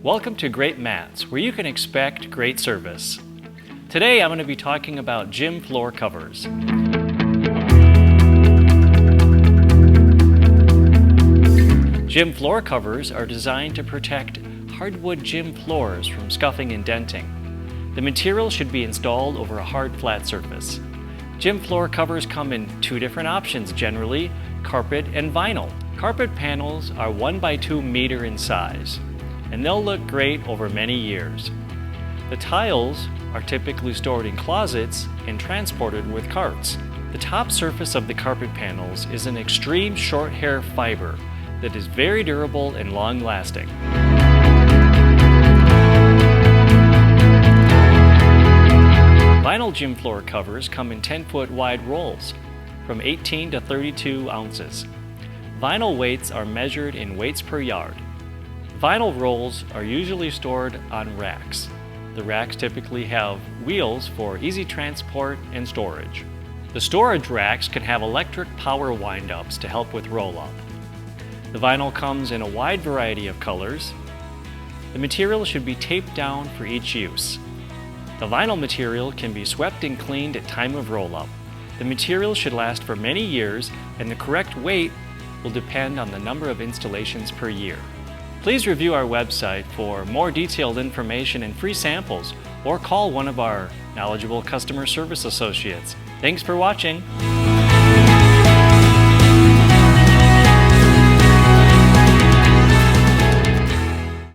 Welcome to Great Mats, where you can expect great service. Today I'm going to be talking about gym floor covers. Gym floor covers are designed to protect hardwood gym floors from scuffing and denting. The material should be installed over a hard, flat surface. Gym floor covers come in two different options generally, carpet and vinyl. Carpet panels are 1 by 2 meter in size, and they'll look great over many years. The tiles are typically stored in closets and transported with carts. The top surface of the carpet panels is an extreme short hair fiber that is very durable and long-lasting. Vinyl gym floor covers come in 10-foot wide rolls from 18 to 32 ounces. Vinyl weights are measured in weights per yard. Vinyl rolls are usually stored on racks. The racks typically have wheels for easy transport and storage. The storage racks can have electric power wind-ups to help with roll-up. The vinyl comes in a wide variety of colors. The material should be taped down for each use. The vinyl material can be swept and cleaned at time of roll-up. The material should last for many years, and the correct weight will depend on the number of installations per year. Please review our website for more detailed information and free samples, or call one of our knowledgeable customer service associates. Thanks for watching.